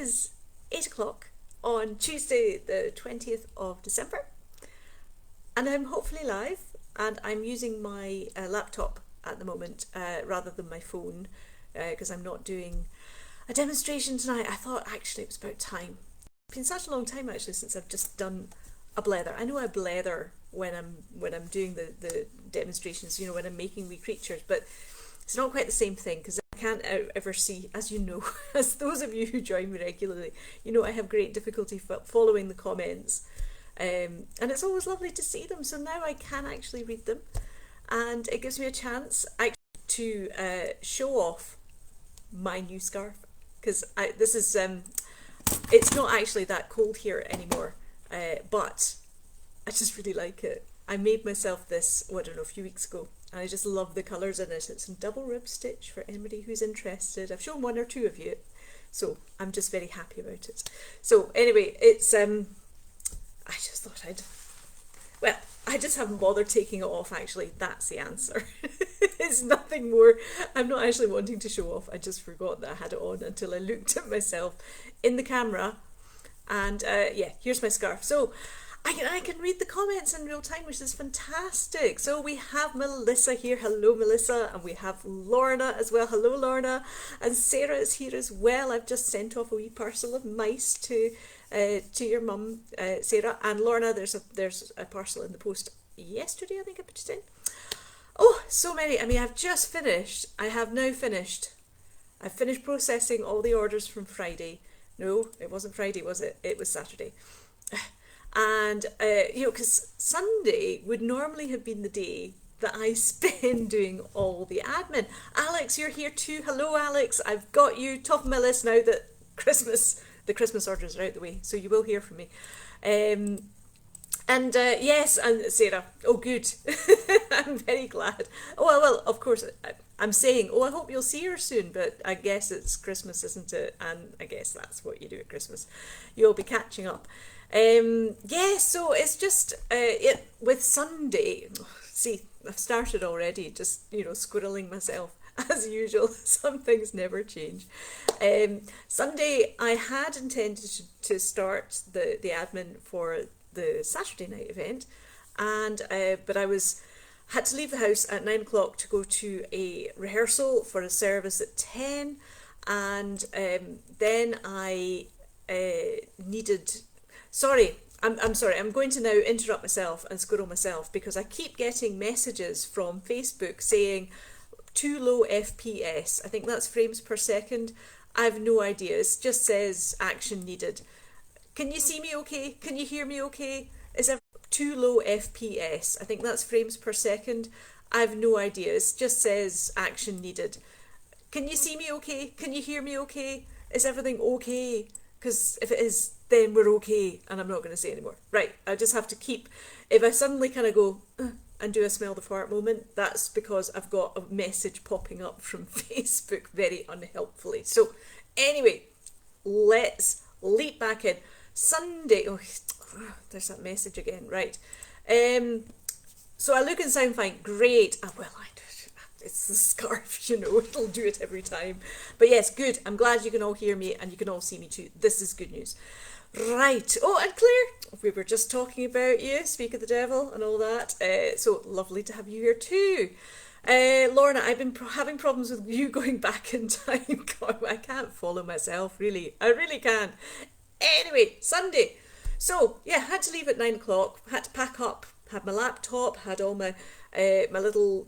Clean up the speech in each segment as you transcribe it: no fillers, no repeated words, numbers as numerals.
is 8 o'clock on Tuesday the 20th of December, and I'm hopefully live, and I'm using my laptop at the moment rather than my phone because I'm not doing a demonstration tonight. I thought actually it was about time. It's been such a long time actually since I've just done a blether. I know I blether when I'm doing the demonstrations, when I'm making wee creatures, but it's not quite the same thing because I can't ever see, as you know, as those of you who join me regularly, I have great difficulty following the comments, and it's always lovely to see them. So now I can actually read them, and it gives me a chance actually to show off my new scarf, because this is it's not actually that cold here anymore, but I just really like it. I made myself this, I don't know, a few weeks ago, and I just love the colours in it. It's in double rib stitch for anybody who's interested. I've shown one or two of you, so I'm just very happy about it. So anyway, it's I just thought I just haven't bothered taking it off actually. That's the answer. It's nothing more. I'm not actually wanting to show off. I just forgot that I had it on until I looked at myself in the camera, and yeah, here's my scarf. So I can read the comments in real time, which is fantastic. So we have Melissa here. Hello, Melissa. And we have Lorna as well. Hello, Lorna. And Sarah is here as well. I've just sent off a wee parcel of mice to your mum, Sarah. And Lorna, there's a parcel in the post yesterday, I think I put it in. Oh, so many. I mean, I've just finished. I have now finished. I've finished processing all the orders from Friday. No, it wasn't Friday, was it? It was Saturday. And, because Sunday would normally have been the day that I spend doing all the admin. Alex, you're here too. Hello, Alex. I've got you top of my list now that the Christmas orders are out the way, so you will hear from me. Yes, and Sarah, oh good, I'm very glad. Oh well, of course, I'm saying, I hope you'll see her soon, but I guess it's Christmas, isn't it? And I guess that's what you do at Christmas. You'll be catching up. So it's just with Sunday. See, I've started already, just squirreling myself as usual. Some things never change. Sunday, I had intended to start the admin for the Saturday night event, and but I had to leave the house at 9 o'clock to go to a rehearsal for a service at 10, and then I needed. Sorry, I'm sorry. I'm going to now interrupt myself and squirrel myself because I keep getting messages from Facebook saying too low FPS. I think that's frames per second. I have no idea. It just says action needed. Can you see me okay? Can you hear me okay? Is it too low FPS? I think that's frames per second. I have no idea. It just says action needed. Can you see me okay? Can you hear me okay? Is everything okay? Because if it is, then we're okay, and I'm not going to say anymore. Right, I just have to keep, if I suddenly kind of go and do a smell the fart moment, that's because I've got a message popping up from Facebook very unhelpfully. So anyway, let's leap back in. Sunday, there's that message again, right. So I look and sound fine, great. It's the scarf, it'll do it every time. But yes, good. I'm glad you can all hear me and you can all see me too. This is good news. Right. Oh, and Claire, we were just talking about you, speak of the devil and all that. So lovely to have you here too. Lorna, I've been having problems with you going back in time. God, I can't follow myself, really. I really can't. Anyway, Sunday. So, yeah, had to leave at 9 o'clock, had to pack up, had my laptop, had all my little,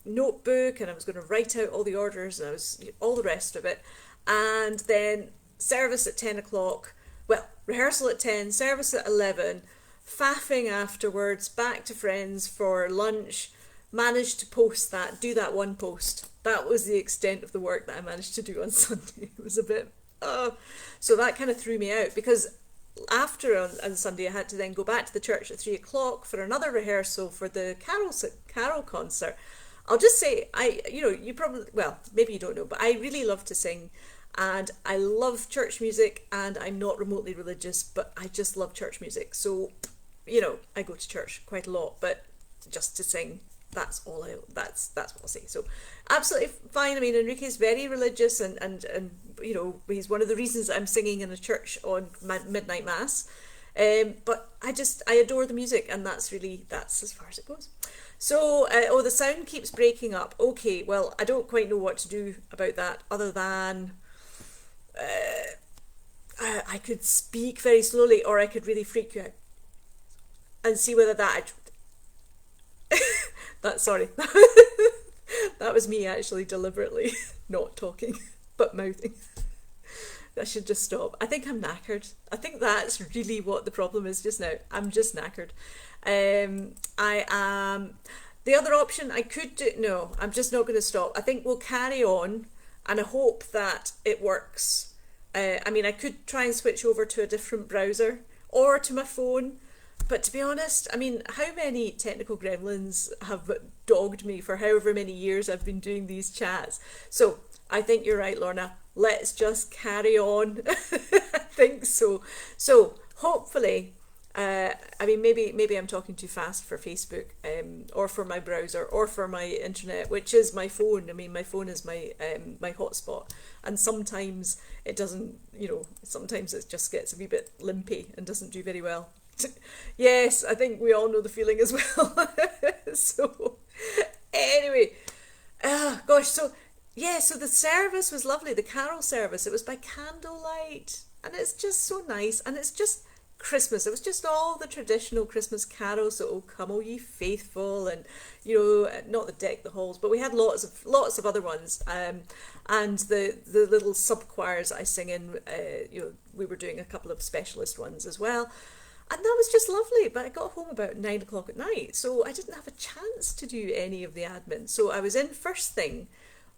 notebook, and I was going to write out all the orders, and I was all the rest of it. And then service at 10 o'clock, rehearsal at 10, service at 11, faffing afterwards, back to friends for lunch, managed to do that one post. That was the extent of the work that I managed to do on Sunday. It was a bit, so that kind of threw me out, because after on Sunday I had to then go back to the church at 3 o'clock for another rehearsal for the carol concert. I'll just say, you probably, maybe you don't know, but I really love to sing, and I love church music, and I'm not remotely religious, but I just love church music. So, I go to church quite a lot, but just to sing, that's what I'll say. So absolutely fine. I mean, Enrique's very religious, and he's one of the reasons I'm singing in a church on midnight mass. But I adore the music, and that's as far as it goes. So, the sound keeps breaking up. Okay, well, I don't quite know what to do about that, other than I could speak very slowly, or I could really freak you out and see whether sorry. That was me actually deliberately not talking, but mouthing. I should just stop. I think I'm knackered. I think that's really what the problem is just now. I'm just knackered. I am. The other option I could do. No, I'm just not going to stop. I think we'll carry on, and I hope that it works. I could try and switch over to a different browser or to my phone. But to be honest, how many technical gremlins have dogged me for however many years I've been doing these chats? So I think you're right, Lorna. Let's just carry on. I think so. So hopefully, maybe I'm talking too fast for Facebook, or for my browser, or for my internet, which is my phone. My phone is my hotspot, and sometimes it doesn't. Sometimes it just gets a wee bit limpy and doesn't do very well. Yes, I think we all know the feeling as well. So anyway, gosh, so the service was lovely, the carol service. It was by candlelight, and it's just so nice, and it's just Christmas. It was just all the traditional Christmas carols, so "Oh Come All Ye Faithful," and not the Deck the Halls, but we had lots of other ones, and the little sub choirs I sing in. We were doing a couple of specialist ones as well. And that was just lovely, but I got home about 9 o'clock at night, so I didn't have a chance to do any of the admin. So I was in first thing,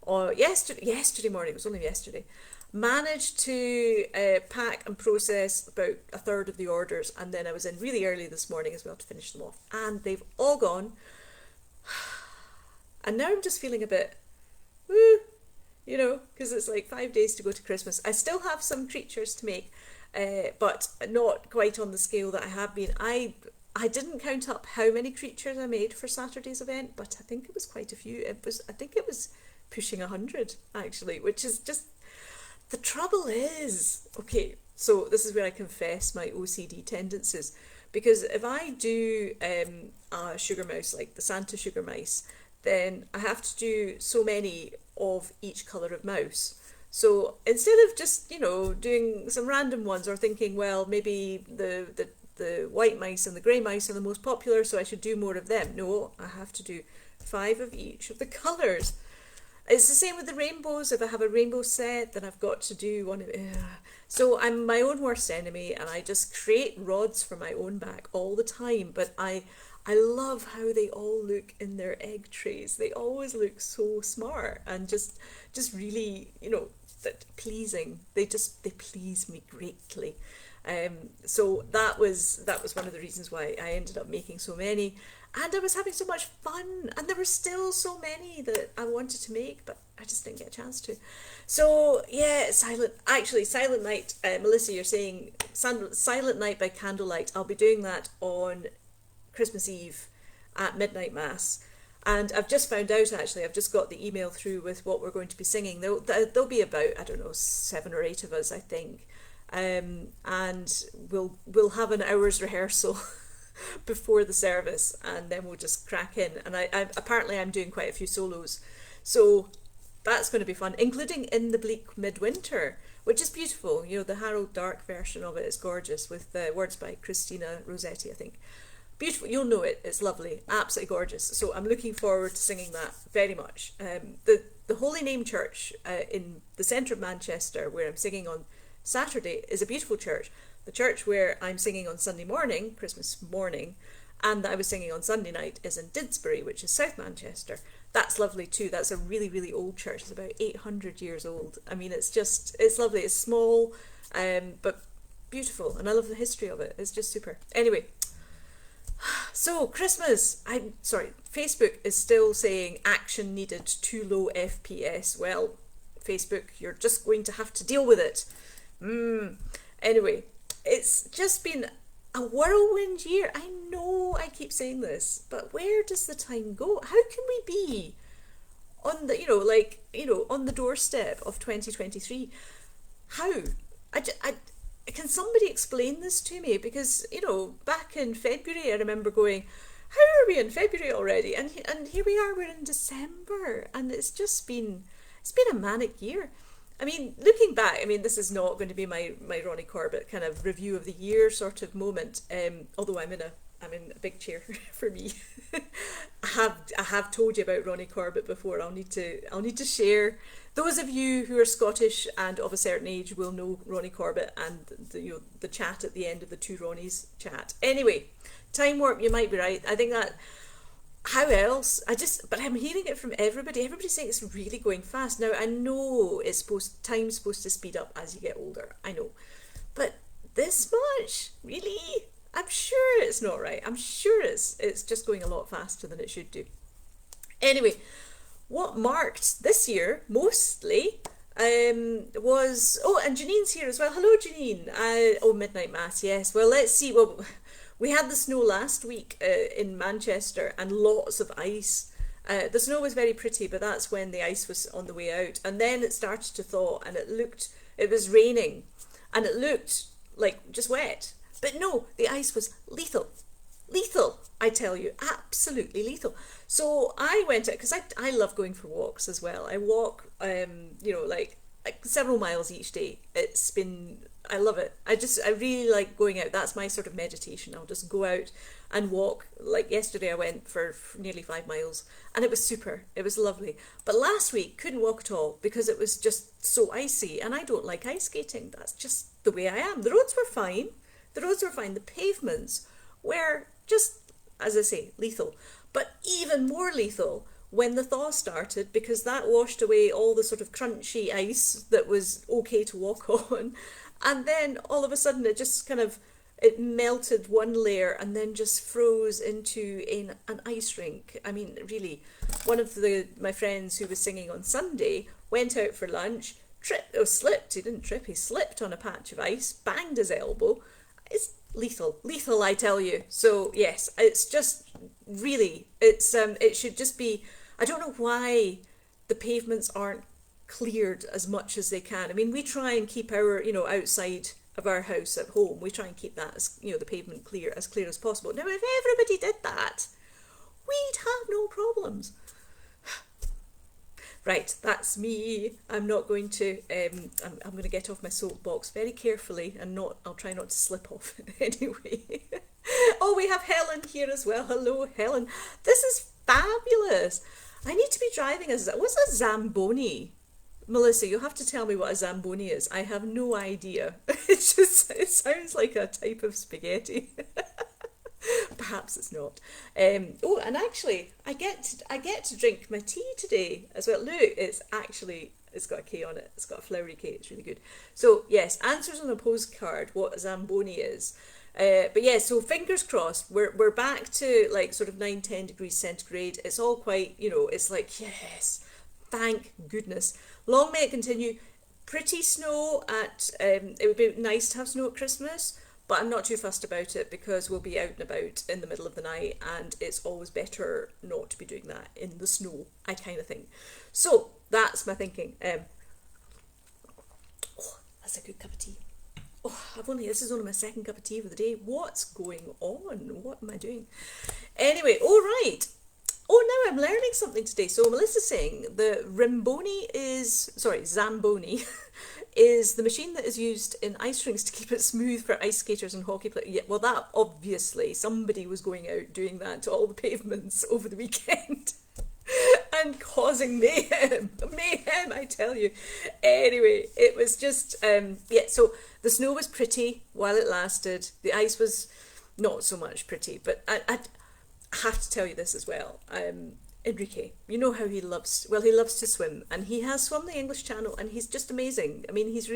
yesterday morning, it was only yesterday, managed to pack and process about a third of the orders, and then I was in really early this morning as well to finish them off, and they've all gone. And now I'm just feeling a bit, woo, because it's like 5 days to go to Christmas. I still have some creatures to make, but not quite on the scale that I have been. I didn't count up how many creatures I made for Saturday's event, but I think it was quite a few. I think it was pushing 100 actually, which is just, the trouble is, okay, so this is where I confess my OCD tendencies, because if I do a sugar mouse, like the Santa sugar mice, then I have to do so many of each colour of mouse. So instead of just, doing some random ones, or thinking, well, maybe the white mice and the grey mice are the most popular, so I should do more of them. No, I have to do 5 of each of the colours. It's the same with the rainbows. If I have a rainbow set, then I've got to do one of... So I'm my own worst enemy, and I just create rods for my own back all the time. But I love how they all look in their egg trays. They always look so smart and just really, pleasing. They please me greatly. So that was one of the reasons why I ended up making so many, and I was having so much fun, and there were still so many that I wanted to make, but I just didn't get a chance to. So yeah, Silent Night, Melissa, you're saying Silent Night by candlelight. I'll be doing that on Christmas Eve at midnight mass. And I've just found out, actually, I've just got the email through with what we're going to be singing. There'll be about, 7 or 8 of us, I think. And we'll have an hour's rehearsal before the service, and then we'll just crack in. And apparently I'm doing quite a few solos. So that's going to be fun, including In the Bleak Midwinter, which is beautiful. The Harold Dark version of it is gorgeous, with words by Christina Rossetti, I think. Beautiful, you'll know it, it's lovely, absolutely gorgeous. So I'm looking forward to singing that very much. The Holy Name Church in the centre of Manchester, where I'm singing on Saturday, is a beautiful church. The church where I'm singing on Sunday morning, Christmas morning, and that I was singing on Sunday night is in Didsbury, which is South Manchester. That's lovely too. That's a really, really old church. It's about 800 years old. It's lovely. It's small, but beautiful, and I love the history of it. It's just super. Anyway, so Christmas, Facebook is still saying action needed, too low FPS. Well, Facebook, you're just going to have to deal with it. Anyway, it's just been a whirlwind year. I know I keep saying this, but where does the time go? How can we be on the, on the doorstep of 2023 How? Can somebody explain this to me? Because, back in February, I remember going, how are we in February already? And here we are, we're in December, and it's been a manic year. I mean, looking back, I mean, this is not going to be my Ronnie Corbett kind of review of the year sort of moment. Although I'm in a big chair for me. I have told you about Ronnie Corbett before. I'll need to share. Those of you who are Scottish and of a certain age will know Ronnie Corbett and the chat at the end of the Two Ronnies chat. Anyway, time warp. You might be right. I think that. How else? But I'm hearing it from everybody. Everybody's saying it's really going fast. Now I know time's supposed to speed up as you get older. I know, but this much, really? I'm sure it's not right. I'm sure it's just going a lot faster than it should do. Anyway, what marked this year mostly was and Janine's here as well. Hello, Janine. Midnight Mass. Yes. Well, let's see. Well, we had the snow last week in Manchester and lots of ice. The snow was very pretty, but that's when the ice was on the way out. And then it started to thaw and it was raining and it looked like just wet. But no, the ice was lethal. Lethal, I tell you, absolutely lethal. So I went out, because I love going for walks as well. I walk, like several miles each day. I love it. I really like going out. That's my sort of meditation. I'll just go out and walk. Like yesterday I went for nearly 5 miles and it was super. It was lovely. But last week couldn't walk at all because it was just so icy and I don't like ice skating. That's just the way I am. The roads were fine. The pavements were just, as I say, lethal. But even more lethal when the thaw started, because that washed away all the sort of crunchy ice that was okay to walk on. And then all of a sudden it melted one layer and then just froze into an ice rink. I mean, really, one of my friends who was singing on Sunday went out for lunch, slipped. He didn't trip, he slipped on a patch of ice, banged his elbow. It's lethal, I tell you. So yes, it's just really, it should just be, I don't know why the pavements aren't cleared as much as they can. I mean, we try and keep our, outside of our house at home, we try and keep that as, the pavement as clear as possible. Now, if everybody did that, we'd have no problems. Right, that's me. I'm not going to, I'm going to get off my soapbox very carefully and I'll try not to slip off anyway. Oh, we have Helen here as well. Hello, Helen. This is fabulous. I need to be driving what's a Zamboni? Melissa, you'll have to tell me what a Zamboni is. I have no idea. It sounds like a type of spaghetti. Perhaps it's not. And actually, I get to drink my tea today as well. Look, it's got a K on it. It's got a flowery K. It's really good. So yes, answers on a postcard what a Zamboni is. But yeah, so fingers crossed. We're back to like sort of 9-10 degrees centigrade. It's all quite, it's like, yes, thank goodness. Long may it continue. Pretty snow it would be nice to have snow at Christmas, but I'm not too fussed about it because we'll be out and about in the middle of the night and it's always better not to be doing that in the snow, I kind of think. So that's my thinking. That's a good cup of tea. This is only my second cup of tea of the day. What's going on? What am I doing? Anyway, all right. Oh, now I'm learning something today. So Melissa's saying the Zamboni is the machine that is used in ice rinks to keep it smooth for ice skaters and hockey players. Yeah, well, that obviously somebody was going out doing that to all the pavements over the weekend and causing mayhem. Mayhem, I tell you. Anyway, it was just, so the snow was pretty while it lasted. The ice was not so much pretty, but I have to tell you this as well. Enrique, you know how he loves to swim, and he has swum the English Channel and he's just amazing. I mean, he's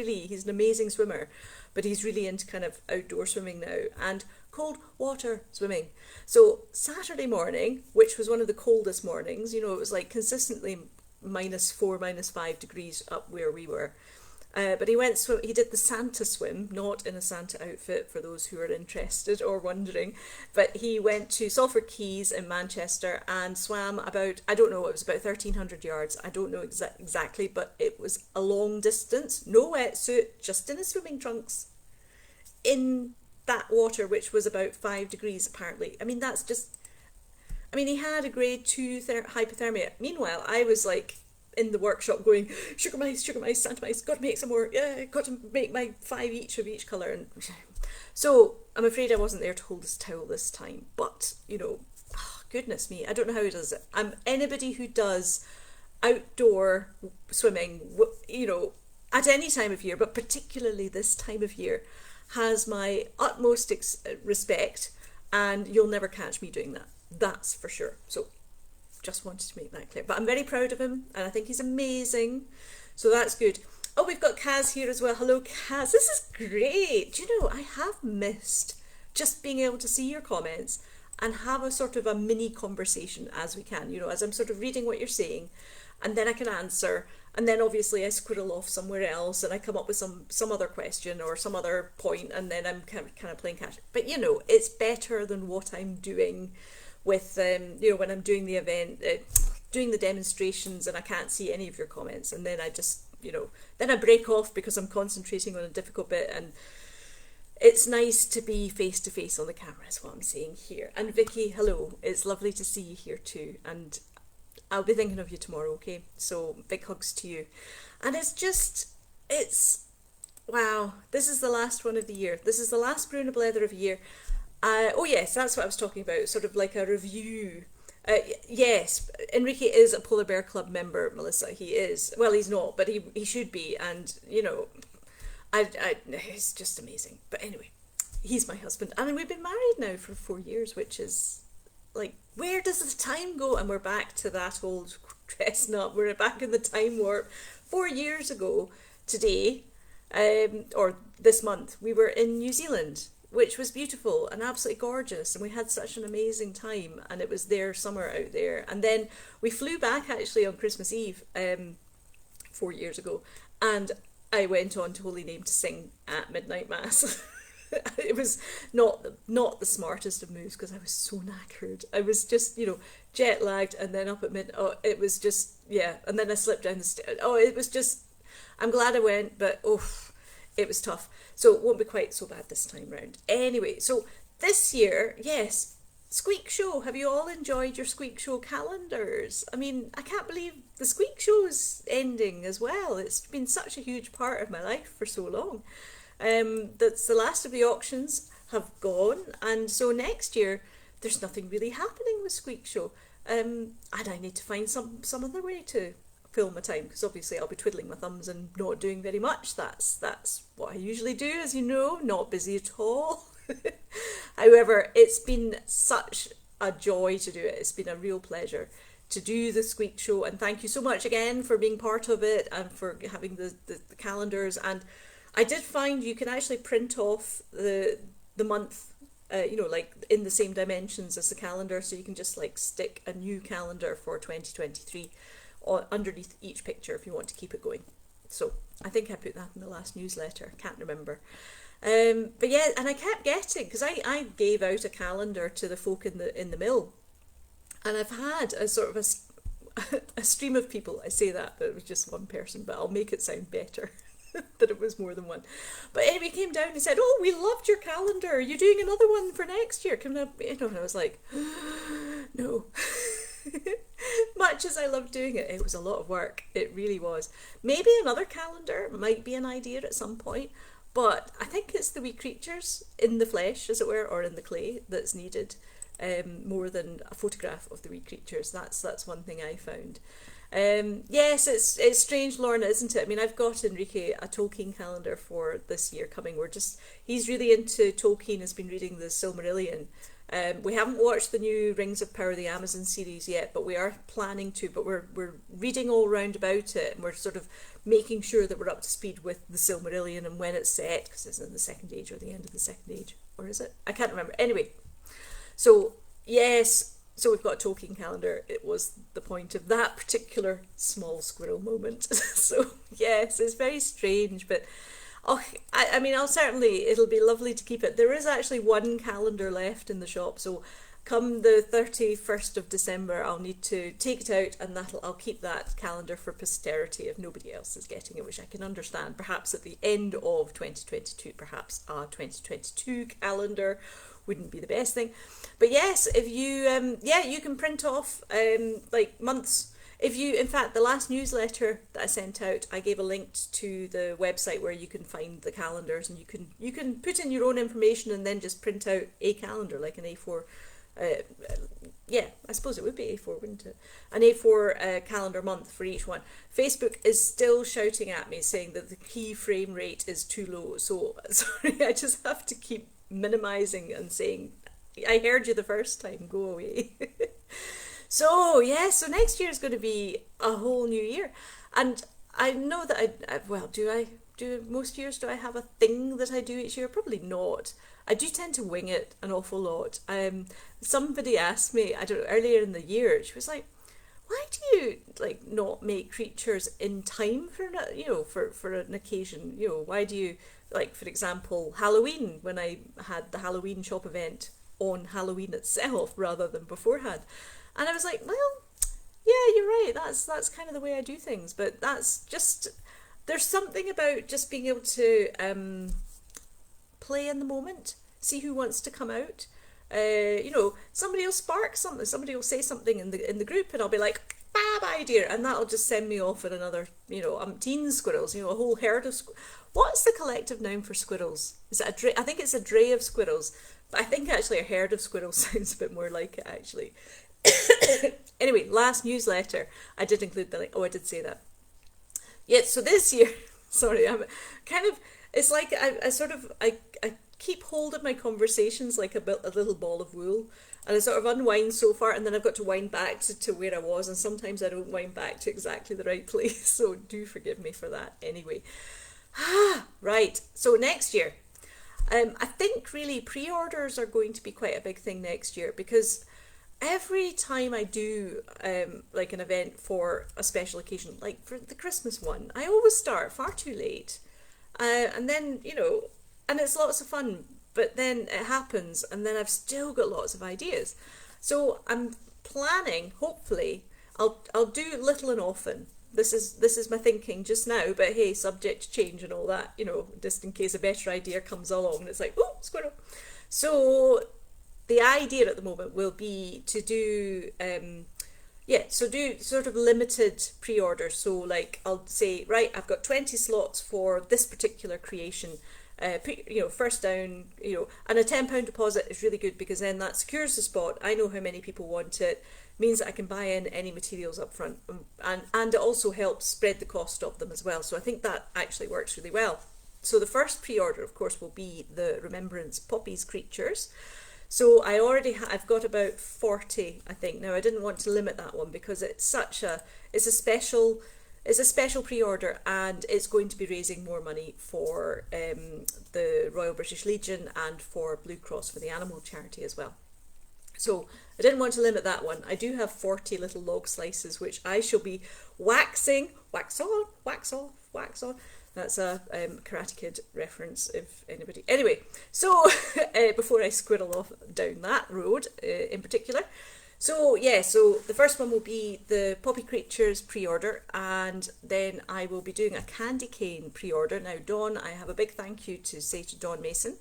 an amazing swimmer, but he's really into kind of outdoor swimming now and cold water swimming. So Saturday morning, which was one of the coldest mornings, it was like consistently -4, -5 degrees up where we were. But he went swim. He did the Santa swim, not in a Santa outfit for those who are interested or wondering. But he went to Salford Quays in Manchester and swam about, I don't know, it was about 1,300 yards. I don't know exactly, but it was a long distance. No wetsuit, just in his swimming trunks, in that water, which was about 5 degrees apparently. I mean, that's just. I mean, he had a grade 2 hypothermia. Meanwhile, I was like in the workshop going, sugar mice, Santa mice, got to make some more, yeah, got to make my 5 each of each colour. And so I'm afraid I wasn't there to hold his towel this time. But, you know, oh, goodness me, I don't know how he does it. Anybody who does outdoor swimming, you know, at any time of year, but particularly this time of year, has my utmost respect, and you'll never catch me doing that. That's for sure. So just wanted to make that clear. But I'm very proud of him and I think he's amazing. So that's good. Oh, we've got Kaz here as well. Hello, Kaz. This is great. Do you know, I have missed just being able to see your comments and have a sort of a mini conversation as we can, you know, as I'm sort of reading what you're saying, and then I can answer. And then obviously I squirrel off somewhere else and I come up with some other question or some other point, and then I'm kind of playing catch. But, you know, it's better than what I'm doing with, you know, when I'm doing the event, doing the demonstrations and I can't see any of your comments, and then I just, you know, then I break off because I'm concentrating on a difficult bit, and it's nice to be face to face on the camera is what I'm saying here. And Vicky, hello, it's lovely to see you here too, and I'll be thinking of you tomorrow, okay? So big hugs to you. And it's, wow, this is the last one of the year. This is the last Brew and a Blether of the year. Oh yes, that's what I was talking about, sort of like a review. Yes, Enrique is a Polar Bear Club member, Melissa. He is. Well, he's not, but he should be. And, you know, it's just amazing. But anyway, he's my husband. And we've been married now for 4 years, which is like, where does the time go? And we're back to that old chestnut. We're back in the time warp. 4 years ago today, or this month, we were in New Zealand, which was beautiful and absolutely gorgeous, and we had such an amazing time, and it was their summer out there. And then we flew back actually on Christmas Eve 4 years ago, and I went on to Holy Name to sing at midnight mass. It was not the smartest of moves because I was so knackered. I was just, you know, jet lagged, and then up at midnight. Oh, it was just, yeah. And then I slipped down the stairs. Oh, it was just, I'm glad I went, but oh, it was tough. So it won't be quite so bad this time round. Anyway, so this year, yes, Squeak Show. Have you all enjoyed your Squeak Show calendars? I mean, I can't believe the Squeak Show's ending as well. It's been such a huge part of my life for so long. That's the last of the auctions have gone, and so next year there's nothing really happening with Squeak Show. And I need to find some other way to fill my time, because obviously I'll be twiddling my thumbs and not doing very much. That's what I usually do, as you know, not busy at all. However, it's been such a joy to do it. It's been a real pleasure to do the Squeak Show, and thank you so much again for being part of it and for having the calendars. And I did find you can actually print off the month, you know, like in the same dimensions as the calendar, so you can just like stick a new calendar for 2023 underneath each picture if you want to keep it going. So I think I put that in the last newsletter, I can't remember. But yeah, and I kept getting, because I gave out a calendar to the folk in the mill, and I've had a sort of a stream of people. I say that, but it was just one person, but I'll make it sound better that it was more than one. But anyway, he came down and said, "Oh, we loved your calendar. Are you doing another one for next year? Can I?" You know, and I was like, no. Much as I loved doing it, it was a lot of work. It really was. Maybe another calendar might be an idea at some point, but I think it's the wee creatures in the flesh, as it were, or in the clay that's needed, more than a photograph of the wee creatures. That's one thing I found. Yes, it's strange, Lorna, isn't it? I mean, I've got Enrique a Tolkien calendar for this year coming. He's really into Tolkien, has been reading the Silmarillion. We haven't watched the new Rings of Power, the Amazon series yet, but we are planning to. But we're reading all round about it, and we're sort of making sure that we're up to speed with the Silmarillion and when it's set, because it's in the Second Age or the end of the Second Age, or is it? I can't remember. Anyway, so yes, So we've got a Tolkien calendar. It was the point of that particular small squirrel moment. So yes, it's very strange, but oh, I mean, it'll be lovely to keep it. There is actually one calendar left in the shop, so come the 31st of December, I'll need to take it out, and I'll keep that calendar for posterity if nobody else is getting it, which I can understand. Perhaps at the end of 2022, perhaps a 2022 calendar wouldn't be the best thing. But yes, if you you can print off like months. If you, in fact, the last newsletter that I sent out, I gave a link to the website where you can find the calendars, and you can put in your own information and then just print out a calendar, like an A4. I suppose it would be A4, wouldn't it? An A4 calendar month for each one. Facebook is still shouting at me saying that the key frame rate is too low. So sorry, I just have to keep minimizing and saying, I heard you the first time, go away. So next year is going to be a whole new year, and I know that do most years, do I have a thing that I do each year? Probably not. I do tend to wing it an awful lot. Somebody asked me, I don't know, earlier in the year, she was like, why do you like not make creatures in time for an occasion? Why do you, like, for example, Halloween, when I had the Halloween shop event on Halloween itself rather than beforehand? And I was like, well, yeah, you're right. That's kind of the way I do things. But that's just, there's something about just being able to play in the moment, see who wants to come out. Somebody will spark something, somebody will say something in the group, and I'll be like, bad idea, and that'll just send me off in another, umpteen squirrels, a whole herd of what's the collective noun for squirrels? Is it a dray? I think it's a dray of squirrels, but I think actually a herd of squirrels sounds a bit more like it, actually. Anyway, last newsletter, I did include the link. Oh, I did say that. Yeah, so this year, sorry, I'm kind of, it's like I keep hold of my conversations like a little ball of wool, and I sort of unwind so far, and then I've got to wind back to where I was, and sometimes I don't wind back to exactly the right place, so do forgive me for that anyway. Right, so next year, I think really pre-orders are going to be quite a big thing next year, because every time I do like an event for a special occasion, like for the Christmas one, I always start far too late. And then, and it's lots of fun, but then it happens, and then I've still got lots of ideas. So I'm planning, hopefully, I'll do little and often. This is my thinking just now, but hey, subject to change and all that, just in case a better idea comes along and it's like, oh, squirrel. So the idea at the moment will be to do do sort of limited pre-orders. So like I'll say, right, I've got 20 slots for this particular creation, first down, and a £10 deposit is really good, because then that secures the spot. I know how many people want it, means that I can buy in any materials up front, and it also helps spread the cost of them as well. So I think that actually works really well. So the first pre-order, of course, will be the Remembrance Poppies creatures. So I've got about 40, I think. Now, I didn't want to limit that one because it's a special pre-order, and it's going to be raising more money for the Royal British Legion and for Blue Cross for the animal charity as well. So I didn't want to limit that one. I do have 40 little log slices, which I shall be waxing, wax on, wax off, wax on. That's a Karate Kid reference, if anybody. Anyway, so before I squirrel off down that road in particular. So the first one will be the Poppy Creatures pre-order, and then I will be doing a candy cane pre-order. Now, Dawn, I have a big thank you to say to Dawn Mason,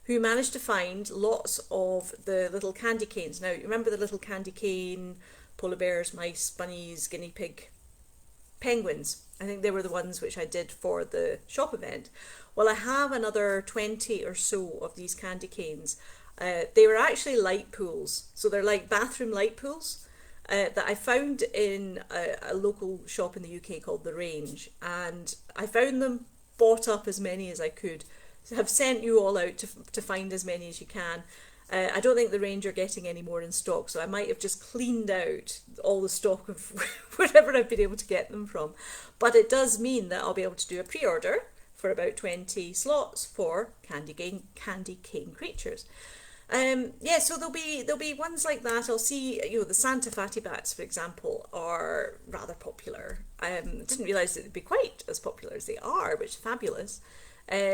who managed to find lots of the little candy canes. Now, you remember the little candy cane, polar bears, mice, bunnies, guinea pig, penguins? I think they were the ones which I did for the shop event. Well, I have another 20 or so of these candy canes. They were actually light pools, so they're like bathroom light pools that I found in a local shop in the UK called The Range, and I found them, bought up as many as I could. So have sent you all out to find as many as you can. I don't think The Range are getting any more in stock, so I might have just cleaned out all the stock of wherever I've been able to get them from. But it does mean that I'll be able to do a pre-order for about 20 slots for candy cane creatures. Yeah, so there'll be ones like that. I'll see, you know, the Santa Fatty Bats, for example, are rather popular. Didn't realise that they'd be quite as popular as they are, which is fabulous.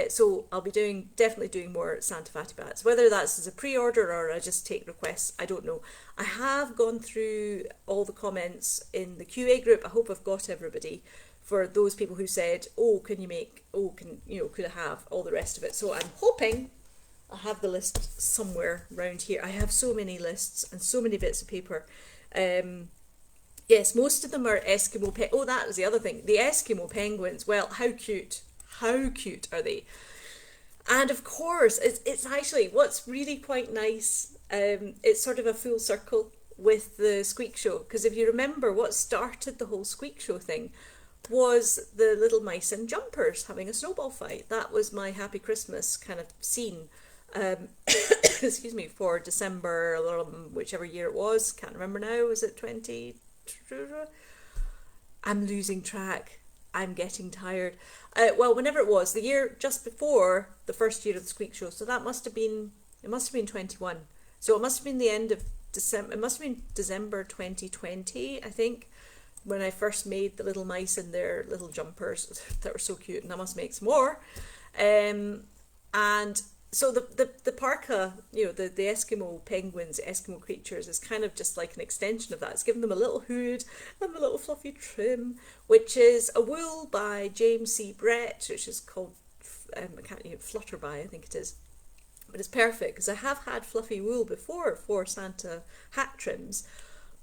So I'll be definitely doing more Santa Fatty Bats. Whether that's as a pre-order or I just take requests, I don't know. I have gone through all the comments in the QA group. I hope I've got everybody. For those people who said, oh, can you make, oh, can, you know, could I have all the rest of it? So I'm hoping I have the list somewhere around here. I have so many lists and so many bits of paper. Yes, most of them are Eskimo oh, that was the other thing. The Eskimo penguins, well, how cute. How cute are they? And of course, it's actually, what's really quite nice, it's sort of a full circle with the Squeak Show. Because if you remember, what started the whole Squeak Show thing was the little mice in jumpers having a snowball fight. That was my Happy Christmas kind of scene. Excuse me, for December, whichever year it was, can't remember now, was it 20? I'm losing track. I'm getting tired. Well, whenever it was, the year just before the first year of the Squeak Show, so that must have been, it must have been 21. So it must have been the end of December, it must have been December 2020, I think, when I first made the little mice in their little jumpers that were so cute, and I must make some more. And so the parka, you know, the Eskimo penguins, Eskimo creatures, is kind of just like an extension of that. It's given them a little hood and the little fluffy trim, which is a wool by James C. Brett, which is called Flutterby, I think it is. But it's perfect because I have had fluffy wool before for Santa hat trims,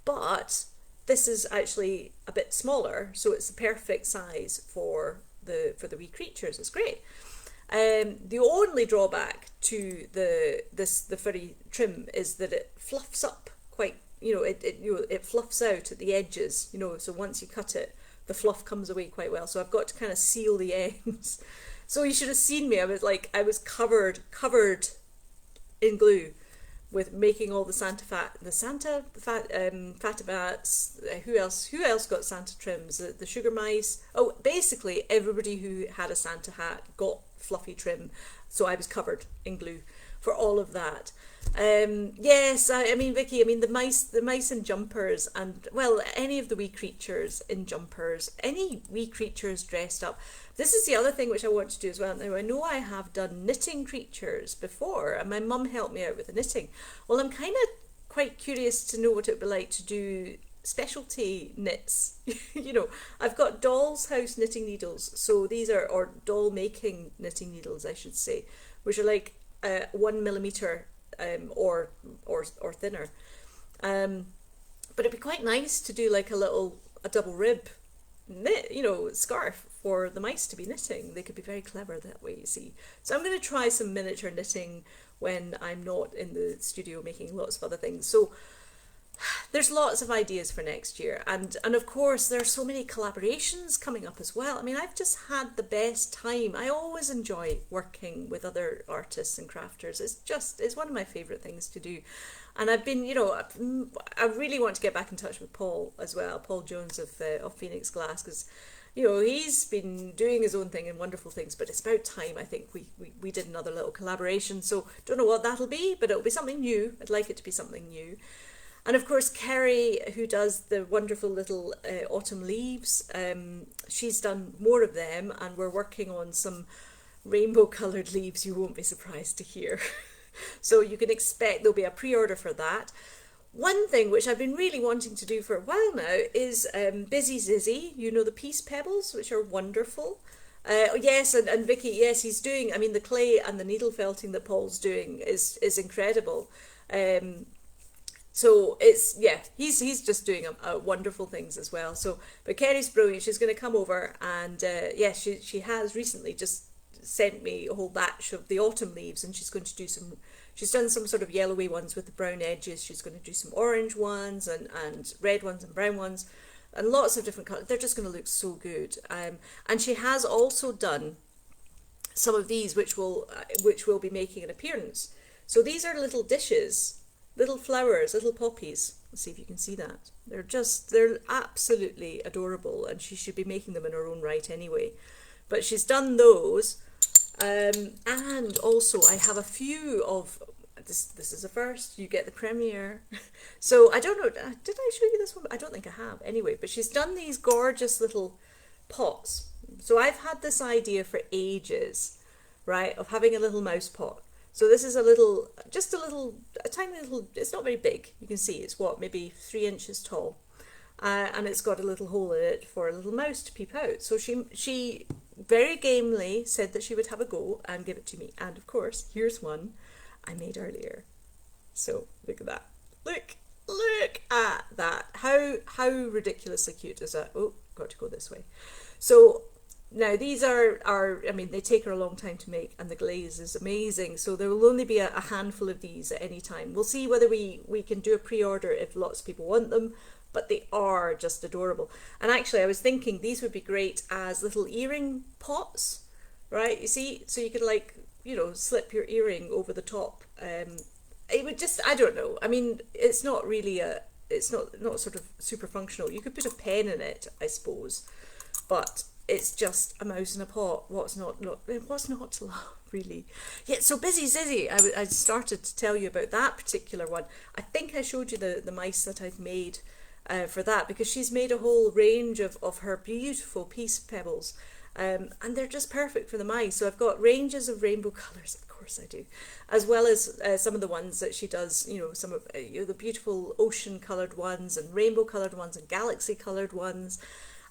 but this is actually a bit smaller, so it's the perfect size for the wee creatures. It's great. The only drawback to the furry trim is that it fluffs up quite, you know, it fluffs out at the edges, you know, so once you cut it, the fluff comes away quite well. So I've got to kind of seal the ends. So you should have seen me. I was covered in glue with making all the Fatty Bats. Who else got Santa trims? The sugar mice. Oh, basically everybody who had a Santa hat got fluffy trim, so I was covered in glue for all of that. Yes, I mean, Vicky, I mean the mice in jumpers, and well, any of the wee creatures in jumpers, any wee creatures dressed up. This is the other thing which I want to do as well. Now, I know I have done knitting creatures before, and my mum helped me out with the knitting. Well, I'm kind of quite curious to know what it would be like to do specialty knits. You know, I've got doll's house knitting needles, so these are, or doll making knitting needles, I should say, which are like 1 millimeter or thinner. But it'd be quite nice to do like a double rib knit, you know, scarf for the mice to be knitting. They could be very clever that way, you see. So I'm going to try some miniature knitting when I'm not in the studio making lots of other things. So there's lots of ideas for next year, and of course there are so many collaborations coming up as well. I mean, I've just had the best time. I always enjoy working with other artists and crafters. It's one of my favourite things to do. And I've been, you know, I really want to get back in touch with Paul as well, Paul Jones of Phoenix Glass, because, you know, he's been doing his own thing and wonderful things, but it's about time, I think, we did another little collaboration. So don't know what that'll be, but it'll be something new. I'd like it to be something new. And of course, Kerry, who does the wonderful little autumn leaves, she's done more of them, and we're working on some rainbow coloured leaves you won't be surprised to hear. So you can expect there'll be a pre-order for that. One thing which I've been really wanting to do for a while now is Busy Zizzy, you know, the peace pebbles, which are wonderful. Yes, and Vicky, yes, he's doing, I mean, the clay and the needle felting that Paul's doing is incredible. So it's, yeah, he's just doing wonderful things as well. So, but Kerry's brilliant. She's going to come over, and yeah, she has recently just sent me a whole batch of the autumn leaves, and she's going to do some. She's done some sort of yellowy ones with the brown edges. She's going to do some orange ones and red ones and brown ones, and lots of different colours. They're just going to look so good. And she has also done some of these which will be making an appearance. So these are little dishes. Little flowers, little poppies. Let's see if you can see that. They're absolutely adorable, and she should be making them in her own right anyway. But she's done those. And also I have a few of this is a first. You get the premiere. So I don't know. Did I show you this one? I don't think I have. Anyway, but she's done these gorgeous little pots. So I've had this idea for ages, right, of having a little mouse pot. So this is a little, just a tiny little. It's not very big. You can see it's what, maybe 3 inches tall, and it's got a little hole in it for a little mouse to peep out. So she very gamely said that she would have a go and give it to me. And of course, here's one I made earlier. So look at that. Look at that. How ridiculously cute is that? Oh, got to go this way. So now these are I mean, they take her a long time to make, and the glaze is amazing. So there will only be a handful of these at any time. We'll see whether we can do a pre-order if lots of people want them. But they are just adorable. And actually, I was thinking these would be great as little earring pots, right? You see, so you could, like, you know, slip your earring over the top. It would just, I don't know. I mean, it's not really it's not sort of super functional. You could put a pen in it, I suppose, but it's just a mouse in a pot. What's not to love, really? Yeah, so Busy Zizzy, I started to tell you about that particular one. I think I showed you the mice that I've made for that, because she's made a whole range of her beautiful peace pebbles, and they're just perfect for the mice. So I've got ranges of rainbow colours, of course I do, as well as some of the ones that she does, you know, some of the beautiful ocean coloured ones and rainbow coloured ones and galaxy coloured ones.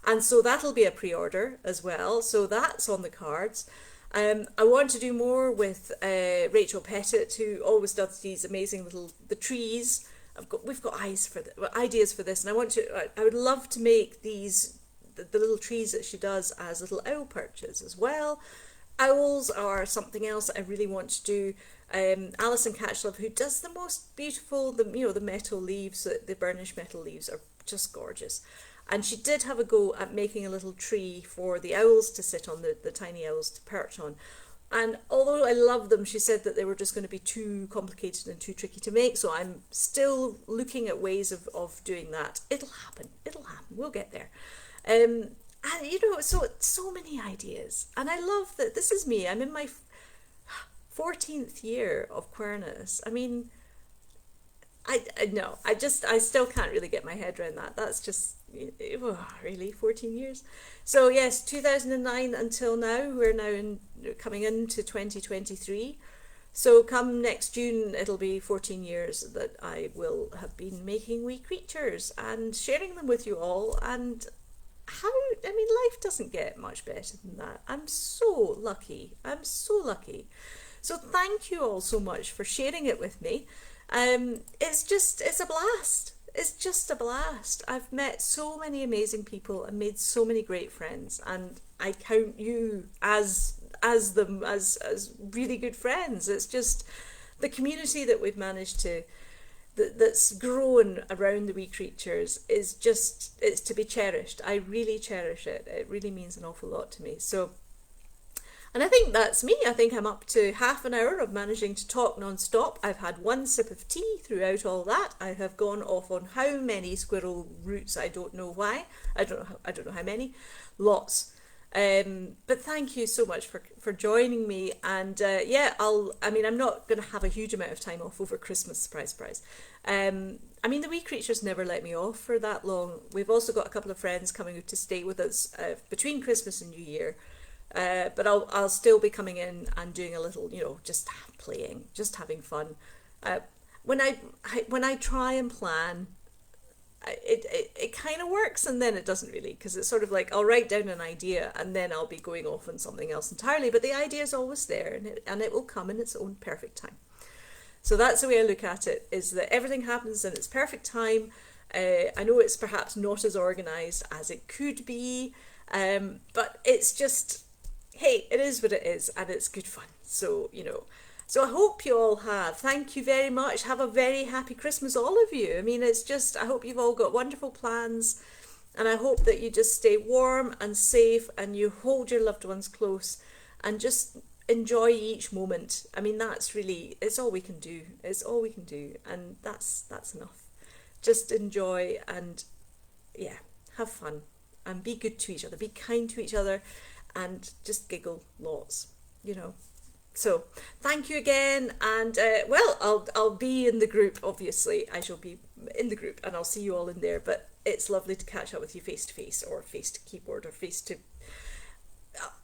And so that'll be a pre-order as well, so that's on the cards. I want to do more with Rachel Pettit, who always does these amazing the trees. We've got ideas for this, and I would love to make these the little trees that she does as little owl perches as well. Owls are something else that I really want to do. Alison Catchlove, who does the most beautiful, the metal leaves, the burnished metal leaves are just gorgeous. And she did have a go at making a little tree for the owls to sit on, the tiny owls to perch on. And although I love them, she said that they were just going to be too complicated and too tricky to make. So I'm still looking at ways of doing that. It'll happen. We'll get there. And you know, so many ideas. And I love that this is me. I'm in my 14th year of queerness. I mean, I still can't really get my head around that. That's just, really 14 years. So yes, 2009 until now, we're now coming into 2023. So come next June, it'll be 14 years that I will have been making wee creatures and sharing them with you all. And life doesn't get much better than that. I'm so lucky. So thank you all so much for sharing it with me. It's a blast. It's just a blast. I've met so many amazing people and made so many great friends, and I count you as really good friends. It's just the community that we've managed that's grown around the wee creatures it's to be cherished. I really cherish it. It really means an awful lot to me. So, and I think that's me. I think I'm up to half an hour of managing to talk non-stop. I've had one sip of tea throughout all that. I have gone off on how many squirrel routes, I don't know why. I don't know how many. Lots. But thank you so much for joining me. And I'm not going to have a huge amount of time off over Christmas, surprise. The wee creatures never let me off for that long. We've also got a couple of friends coming to stay with us between Christmas and New Year. But I'll still be coming in and doing a little, just playing, just having fun. When I try and plan, it kind of works, and then it doesn't really, because it's sort of like I'll write down an idea and then I'll be going off on something else entirely. But the idea is always there, and it will come in its own perfect time. So that's the way I look at it: is that everything happens in its perfect time. I know it's perhaps not as organised as it could be, but it's just, hey, it is what it is, and it's good fun. So, so I hope you all have. Thank you very much. Have a very happy Christmas, all of you. I hope you've all got wonderful plans, and I hope that you just stay warm and safe, and you hold your loved ones close, and just enjoy each moment. That's really, it's all we can do. It's all we can do, and that's enough. Just enjoy and, have fun, and be good to each other. Be kind to each other. And just giggle lots, So thank you again, and well, I'll be in the group. Obviously, I shall be in the group, and I'll see you all in there. But it's lovely to catch up with you face to face, or face to keyboard, or face to.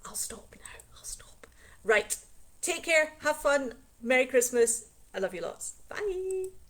I'll stop now. I'll stop. Right. Take care. Have fun. Merry Christmas. I love you lots. Bye.